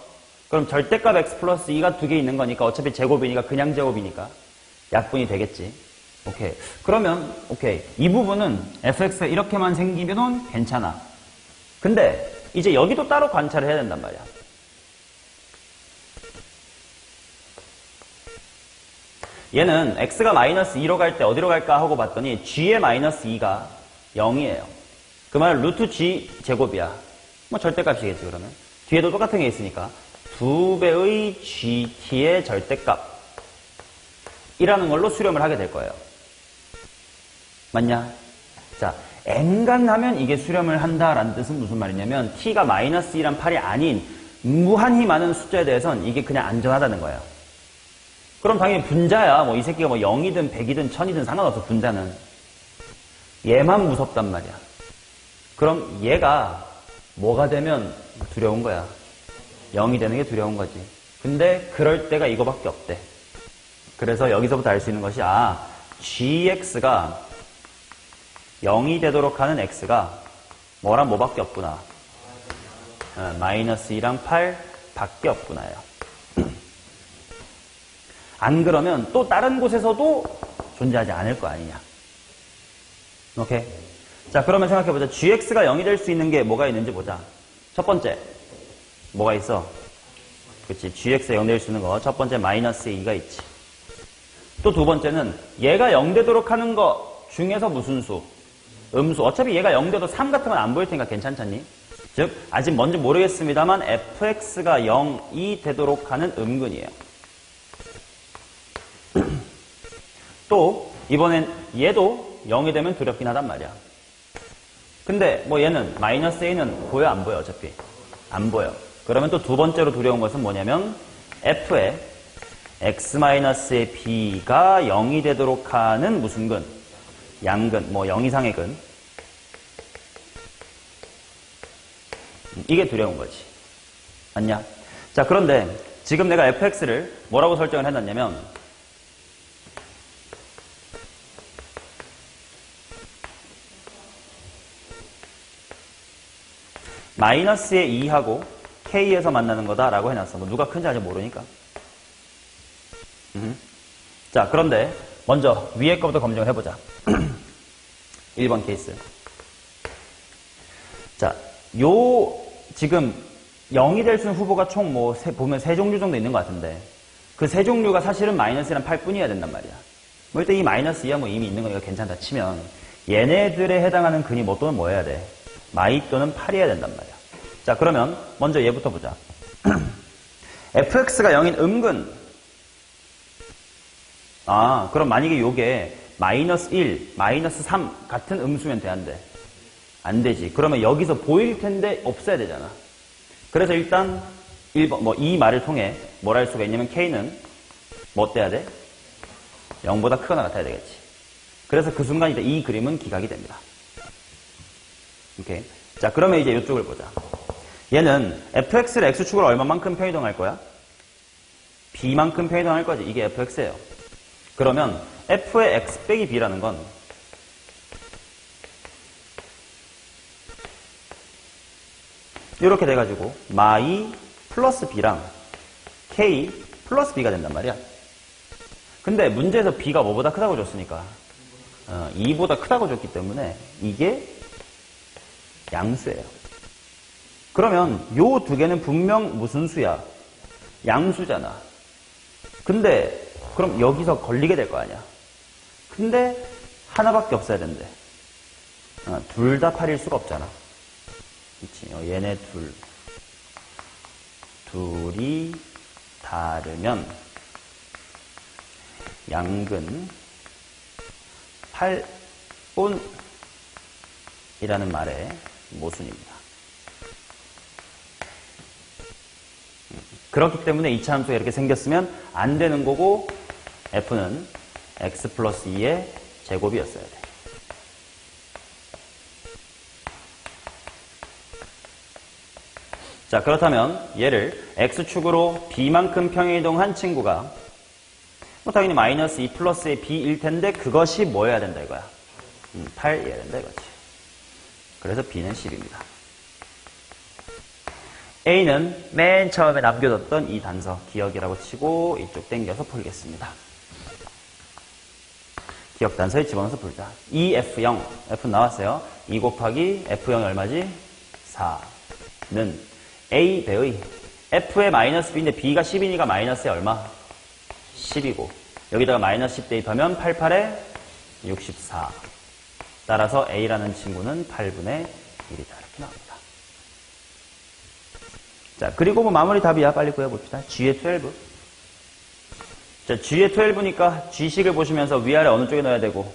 그럼 절대값 x 플러스 2가 2개 있는 거니까 어차피 제곱이니까 그냥 제곱이니까 약분이 되겠지. 오케이. 그러면 오케이. 이 부분은 fx가 이렇게만 생기면 괜찮아. 근데 이제 여기도 따로 관찰을 해야 된단 말이야. 얘는 x가 마이너스 2로 갈 때 어디로 갈까 하고 봤더니 g의 마이너스 2가 0이에요. 그 말은 루트 g 제곱이야. 뭐 절대값이겠지 그러면. 뒤에도 똑같은 게 있으니까 2배의 gt의 절대값이라는 걸로 수렴을 하게 될 거예요. 맞냐? 자, 엔간하면 이게 수렴을 한다라는 뜻은 무슨 말이냐면 t가 마이너스 2란 8이 아닌 무한히 많은 숫자에 대해서는 이게 그냥 안전하다는 거예요. 그럼 당연히 분자야. 뭐 이 새끼가 뭐 0이든 100이든 1000이든 상관없어. 분자는. 얘만 무섭단 말이야. 그럼 얘가 뭐가 되면 두려운 거야? 0이 되는 게 두려운 거지. 근데 그럴 때가 이거밖에 없대. 그래서 여기서부터 알 수 있는 것이 gx가 0이 되도록 하는 x가 뭐랑 뭐밖에 없구나. 마이너스 2랑 8 밖에 없구나요. 안 그러면 또 다른 곳에서도 존재하지 않을 거 아니냐. 오케이? 자, 그러면 생각해보자. gx가 0이 될 수 있는 게 뭐가 있는지 보자. 첫 번째, 뭐가 있어? 그치, gx가 0 될 수 있는 거. 첫 번째, 마이너스 2가 있지. 또 두 번째는 얘가 0 되도록 하는 거 중에서 무슨 수? 음수. 어차피 얘가 0 돼도 3 같은 건 안 보일 테니까 괜찮잖니? 즉, 아직 뭔지 모르겠습니다만 fx가 0이 되도록 하는 음근이에요. 또 이번엔 얘도 0이 되면 두렵긴 하단 말이야. 근데 뭐 얘는 마이너스 a는 보여 안 보여? 어차피 안 보여. 그러면 또 두 번째로 두려운 것은 뭐냐면 f의 x-의 b가 0이 되도록 하는 무슨 근? 양근, 뭐 0 이상의 근. 이게 두려운 거지. 맞냐? 자, 그런데 지금 내가 fx를 뭐라고 설정을 해놨냐면 마이너스의 2하고 k에서 만나는 거다라고 해놨어. 뭐 누가 큰지 아직 모르니까. 자, 그런데 먼저 위에 거부터 검증을 해보자. 1번 케이스. 자, 지금 0이 될 수 있는 후보가 총 보면 3종류 정도 있는 것 같은데 그 3종류가 사실은 마이너스랑 8뿐이어야 된단 말이야. 뭐 일단 이 마이너스 2야 뭐 이미 있는 거니까 괜찮다 치면 얘네들에 해당하는 근이 뭐 또는 뭐 해야 돼? 마이 또는 8이어야 된단 말이야. 자, 그러면 먼저 얘부터 보자. fx가 0인 음근. 그럼 만약에 요게 마이너스 1, 마이너스 3 같은 음수면 돼, 안 돼? 안 되지. 그러면 여기서 보일 텐데 없어야 되잖아. 그래서 일단 1번, 이 말을 통해 뭘 할 수가 있냐면 K는 뭐 돼야 돼? 0보다 크거나 같아야 되겠지. 그래서 그 순간 이제 이 그림은 기각이 됩니다. 오케이. 자, 그러면 이제 이쪽을 보자. 얘는 fx를 x축으로 얼마만큼 편이동할 거야? b만큼 편이동할 거지. 이게 fx예요. 그러면 f의 x 빼기 b라는 건 이렇게 돼가지고 마이 플러스 b랑 k 플러스 b가 된단 말이야. 근데 문제에서 b가 뭐보다 크다고 줬으니까 2보다 크다고 줬기 때문에 이게 양수예요. 그러면 요 두 개는 분명 무슨 수야? 양수잖아. 근데 그럼 여기서 걸리게 될 거 아니야. 근데 하나밖에 없어야 된대. 둘 다 8일 수가 없잖아. 그치? 얘네 둘이 다르면 양근 8분이라는 말의 모순입니다. 그렇기 때문에 이차 함수가 이렇게 생겼으면 안 되는 거고 f는 x 플러스 2의 제곱이었어야 돼. 자, 그렇다면 얘를 x축으로 b만큼 평행이동한 친구가 당연히 마이너스 2 플러스의 b일 텐데 그것이 뭐여야 된다 이거야? 8이어야 된다 이거지. 그래서 b는 10입니다. A는 맨 처음에 남겨뒀던 이 단서 기억이라고 치고 이쪽 당겨서 풀겠습니다. 기억 단서에 집어넣어서 풀자. 2F0, F 나왔어요. 2 곱하기 F0이 얼마지? 4는 A 배의 F의 마이너스 B인데 B가 10이니까 마이너스에 얼마? 10이고 여기다가 마이너스 10 대입하면 88에 64. 따라서 A라는 친구는 8분의 1이다. 이렇게 나옵니다. 자, 그리고 뭐 마무리 답이야. 빨리 구해봅시다. G의 12. 자, G의 12니까 G식을 보시면서 위아래 어느 쪽에 넣어야 되고?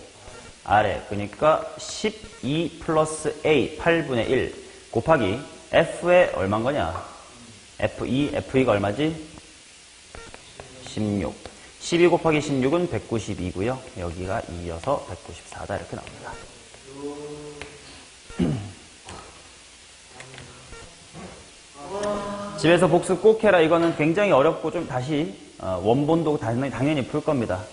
아래. 그러니까 12 플러스 A 8분의 1 곱하기 F의 얼마인 거냐? F2, F2가 얼마지? 16. 12 곱하기 16은 192고요. 여기가 2여서 194다. 이렇게 나옵니다. 집에서 복습 꼭 해라. 이거는 굉장히 어렵고 좀 다시 원본도 당연히 풀 겁니다.